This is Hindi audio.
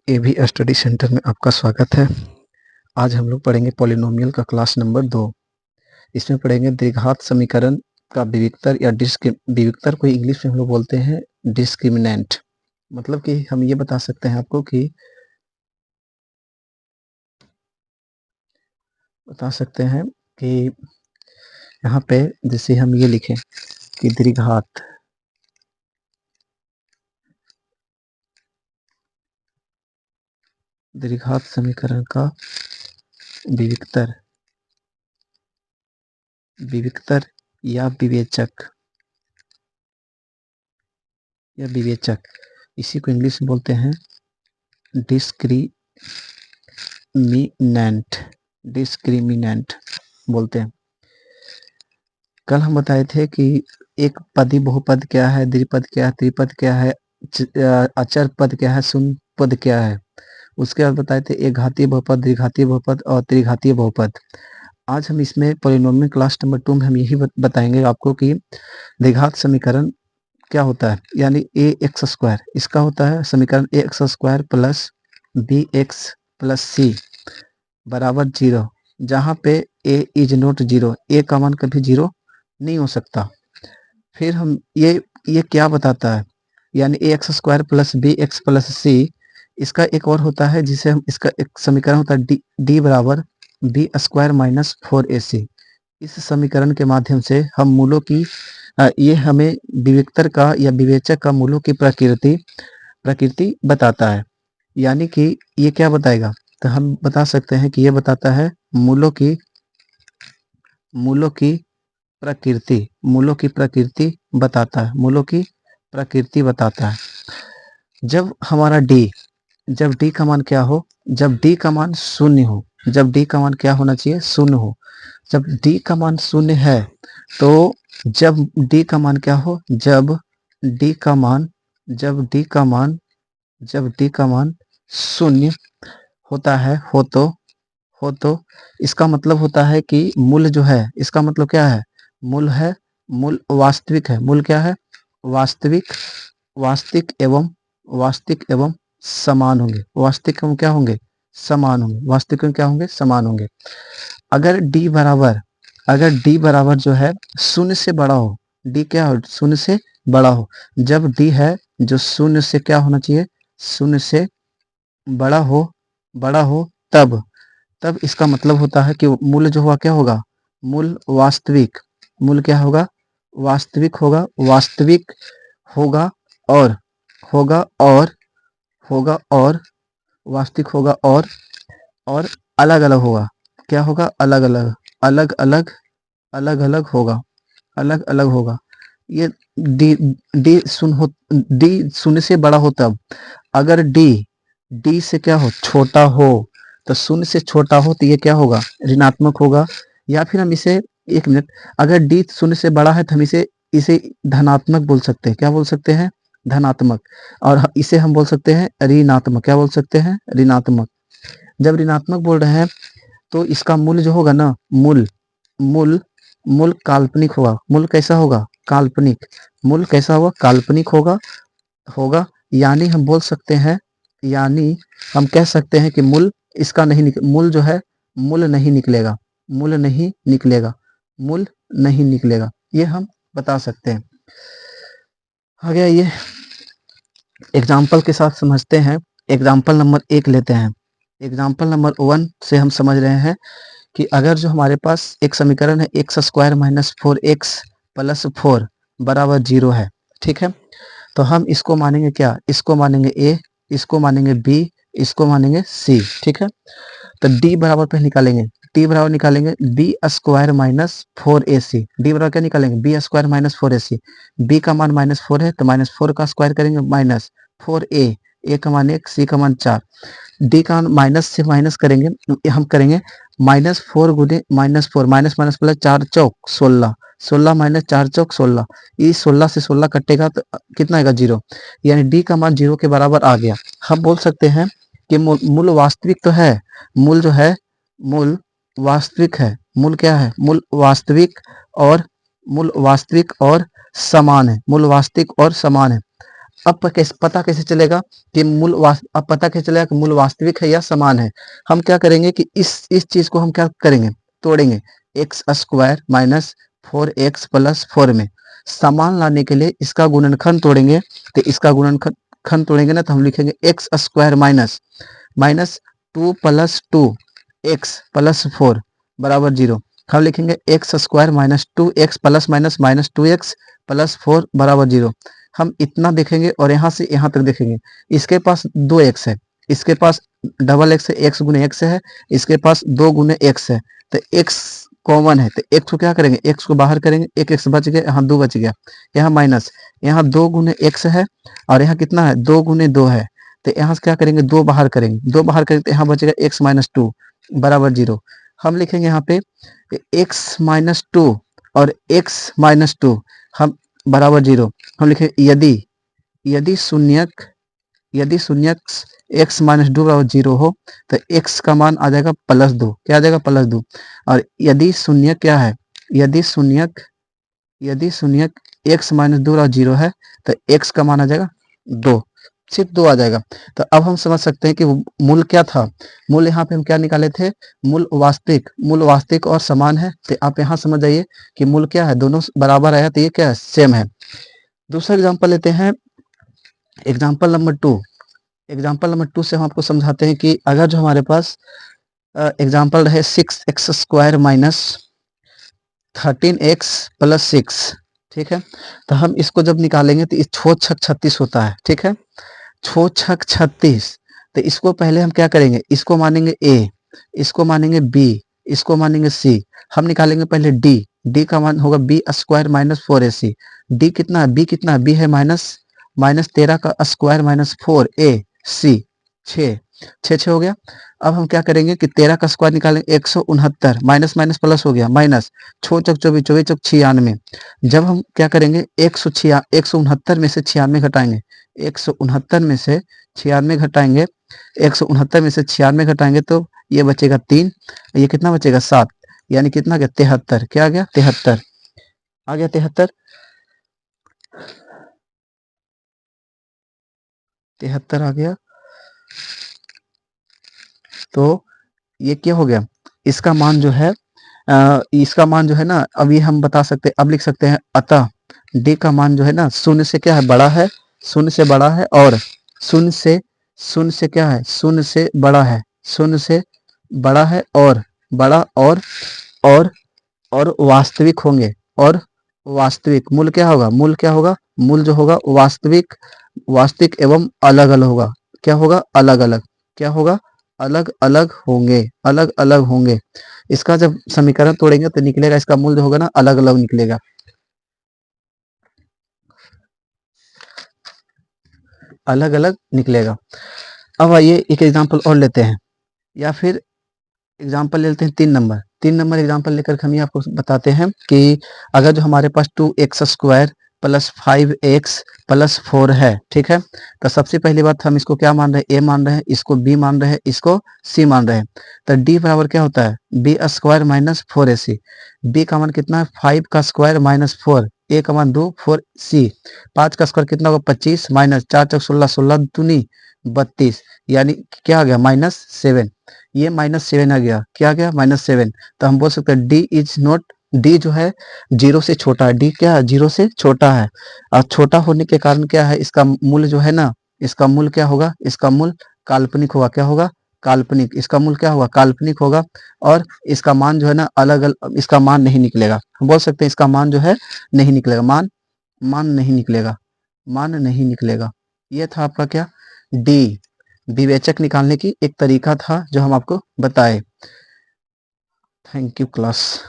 एवी स्टडी सेंटर में आपका स्वागत है। आज हम लोग पढ़ेंगे पॉलिनोमियल का क्लास नंबर 2। इसमें पढ़ेंगे द्विघात समीकरण का विविक्तर या विविक्तर को इंग्लिश में हम लोग बोलते हैं डिस्क्रिमिनेंट। मतलब कि हम ये बता सकते हैं आपको कि यहाँ पे जैसे हम ये लिखें कि द्विघात समीकरण का विविक्तर या विवेचक इसी को इंग्लिश में बोलते हैं डिस्क्रिमिनेंट बोलते हैं। कल हम बताए थे कि एक पदी बहुपद क्या है, द्विपद क्या है, त्रिपद क्या है, अचर पद क्या है, शून्य पद क्या है। उसके बाद बताए थे एक घातीय बहुपद, द्विघातीय बहुपद और त्रिघातीय बहुपद। आज हम इसमें पॉलिनोमियल क्लास नंबर 2 में हम यही बताएंगे आपको कि द्विघात समीकरण क्या होता है, यानी ए एक्स स्क्वायर इसका होता है समीकरण A X square plus B X plus C बराबर 0, जहाँ पे ए इज नॉट 0, ए का मान कभी 0 नहीं हो सकता। फिर हम ये क्या बताता है, यानी A X square plus B X plus C, इसका एक और होता है जिसे हम इसका एक समीकरण होता है डी बराबर बी स्क्वायर माइनस 4ac। इस समीकरण के माध्यम से हम मूलों की ये हमें विविक्तर का या विवेचक का मूलों की प्रकृति बताता है। यानी कि ये क्या बताएगा, तो हम बता सकते हैं कि ये बताता है मूलों की प्रकृति बताता है। जब हमारा जब डी का मान क्या हो, जब डी का मान शून्य हो, जब डी का मान क्या होना चाहिए, शून्य हो। जब डी का मान शून्य है तो जब डी का मान क्या हो, जब डी का मान शून्य होता है हो तो इसका मतलब होता है कि मूल जो है, इसका मतलब क्या है, मूल वास्तविक है। मूल क्या है, वास्तविक एवं समान होंगे। वास्तविक एवं क्या होंगे, समान होंगे। अगर डी बराबर जो है शून्य से बड़ा हो, डी क्या हो, शून्य से बड़ा हो। जब डी है जो शून्य से क्या होना चाहिए, शून्य से बड़ा हो तब इसका मतलब होता है कि मूल जो हुआ क्या होगा, मूल क्या होगा, वास्तविक होगा और वास्तविक होगा और अलग अलग होगा। क्या होगा, अलग अलग होगा। ये डी शून्य से बड़ा हो तब। अगर डी से क्या हो, छोटा हो, तो शून्य से छोटा हो तो ये क्या होगा, ऋणात्मक होगा। या फिर हम इसे, एक मिनट, अगर डी शून्य से बड़ा है तो हम इसे धनात्मक बोल सकते हैं। क्या बोल सकते हैं, धनात्मक। और इसे हम बोल सकते हैं ऋणात्मक। क्या बोल सकते हैं, ऋणात्मक। जब ऋणात्मक बोल रहे हैं तो इसका मूल्य जो होगा ना, मूल काल्पनिक होगा। मूल कैसा होगा, काल्पनिक। मूल कैसा होगा, काल्पनिक होगा। यानी हम बोल सकते हैं, यानी हम कह सकते हैं कि मूल इसका मूल जो है, मूल नहीं निकलेगा। ये हम बता सकते हैं। आगे ये एग्जाम्पल के साथ समझते हैं। एग्जाम्पल नंबर 1 लेते हैं। एग्जाम्पल नंबर 1 से हम समझ रहे हैं कि अगर जो हमारे पास एक समीकरण है x square minus 4x plus 4 बराबर 0 है, ठीक है। तो हम इसको मानेंगे क्या, इसको मानेंगे a, इसको मानेंगे b, इसको मानेंगे c, ठीक है। तो d बराबर पे निकालेंगे, t बराबर निकालेंगे B square minus 4ac। D बराबर क्या निकालेंगे, B square minus 4ac। b का मान -4 है तो -4 का स्क्वायर करेंगे माइनस 4a, a का मान 1, c का मान 4। डी का माइनस से माइनस करेंगे, हम करेंगे -4 गुने -4, माइनस माइनस प्लस 4 चौक 16, 16 माइनस 4 चौक 16। इस 16 से 16 कटेगा तो कितना आएगा, 0। यानी डी का मान 0 के बराबर आ गया। हम बोल सकते हैं कि मूल वास्तविक तो है, मूल जो है, मूल वास्तविक है। मूल क्या है, मूल वास्तविक और समान है। मूल वास्तविक और समान है। अब पता कैसे चलेगा कि अब पता कैसे चलेगा कि मूल वास्तविक है या समान है? हम क्या करेंगे कि इस चीज को हम क्या करेंगे, तोड़ेंगे। X square minus 4x plus 4 में समान लाने के लिए इसका गुणनखंड तोड़ेंगे। तो इसका गुणनखंड तोड़ेंगे ना, तो हम लिखेंगे x square minus minus 2 plus 2 x plus 4 बराबर 0। हम लिखेंगे x square minus 2x plus minus minus 2x plus 4 बराबर 0। हम इतना देखेंगे और यहाँ से यहाँ तक देखेंगे। इसके पास 2x है, इसके पास डबल एक्स है, एक्स गुने एक्स है, इसके पास 2 गुने एक्स है। तो x कॉमन है, तो x को क्या करेंगे, x को बाहर करेंगे, एक x बच गया, यहाँ 2 बच गया, यहाँ माइनस, यहाँ 2 गुने एक्स है और यहाँ कितना है, 2 गुने 2 है। तो यहाँ से क्या करेंगे, 2 बाहर करेंगे, 2 बाहर करेंगे तो यहाँ बचेगा x माइनस 2 बराबर 0। हम लिखेंगे यहाँ पे x माइनस 2 और x माइनस 2 हम बराबर 0। हम लिखें यदि शून्यक x माइनस 2 बराबर 0 हो तो x का मान आ जाएगा +2। क्या आ जाएगा, +2। और यदि शून्यक क्या है, यदि शून्यक x माइनस 2 बराबर 0 है तो x का मान आ जाएगा 2, सिर्फ 2 आ जाएगा। तो अब हम समझ सकते हैं कि मूल क्या था। मूल यहाँ पे हम क्या निकाले थे, मूल वास्तविक और समान है। तो आप यहाँ समझ जाइए कि मूल क्या है, दोनों बराबर आया तो ये क्या है, सेम है। दूसरा एग्जांपल लेते हैं, एग्जांपल नंबर 2 से हम आपको समझाते हैं कि अगर जो हमारे पास एग्जांपल रहे 6x square minus 13x plus 6, ठीक है। तो हम इसको जब निकालेंगे तो छो छक 36 होता है, ठीक है, छो छक 36। तो इसको पहले हम क्या करेंगे, इसको मानेंगे a, इसको मानेंगे b, इसको मानेंगे c। हम निकालेंगे पहले d का मान होगा b square minus 4ac। d कितना है, b कितना है, b है माइनस 13 का स्क्वायर माइनस 4ac, 6 हो गया। अब हम क्या करेंगे कि 13 का स्क्वायर निकालेंगे, 169, माइनस माइनस प्लस हो गया, माइनस 6 चौक 24, 24 चौक 96। जब हम क्या करेंगे 169 में से 96 घटाएंगे, 169 में से 96 घटाएंगे, 169 में से 96 घटाएंगे तो ये बचेगा 3, ये कितना बचेगा 7, यानी कितना गया 73। क्या आ गया, 73 आ गया, 73 आ गया। तो ये क्या हो गया, इसका मान जो है ना, अभी हम बता सकते हैं, अब लिख सकते हैं अतः d का मान जो है ना, शून्य से क्या है, बड़ा है, शून्य से बड़ा है, और शून्य से क्या है, शून्य से बड़ा है, शून्य से बड़ा है और बड़ा और वास्तविक होंगे। और वास्तविक मूल क्या होगा, मूल जो होगा वास्तविक एवं अलग अलग होगा। क्या होगा, अलग अलग, क्या होगा, अलग अलग होंगे। इसका जब समीकरण तोड़ेंगे तो निकलेगा, इसका मूल जो होगा ना, अलग अलग निकलेगा, अलग अलग निकलेगा। अब आइए एक एग्जांपल और लेते हैं, या फिर एग्जांपल ले लेते हैं 3 नंबर एग्जांपल लेकर हम ये आपको बताते हैं कि अगर जो हमारे पास 2x square plus 5x plus 4 है, ठीक है। तो सबसे पहली बात हम इसको क्या मान रहे हैं, a मान रहे हैं, इसको b मान रहे हैं, इसको c मान रहे हैं। तो d बराबर क्या होता है, b square minus 4ac। b का मान कितना है, 5 का स्क्वायर माइनस 4, a का मान 2, 4c। 5 का स्क्वायर कितना होगा, 25, माइनस 4 चौक 16, 16 दूनी 32, यानी क्या आ गया, -7। ये -7 आ गया, क्या आ गया, -7। तो हम बोल सकते हैं डी जो है 0 से छोटा है, डी क्या है, 0 से छोटा है। और छोटा होने के कारण क्या है, इसका मूल्य जो है ना, इसका मूल्य क्या होगा, इसका मूल्य काल्पनिक होगा। क्या होगा, काल्पनिक, इसका मूल्य क्या होगा, काल्पनिक होगा। और इसका मान जो है ना, अलग अलग, इसका मान नहीं निकलेगा। हम बोल सकते हैं इसका मान जो है नहीं निकलेगा, मान नहीं निकलेगा, मान नहीं निकलेगा। ये था आपका क्या, डी, विवेचक निकालने की एक तरीका था जो हम आपको बताए। Thank you class.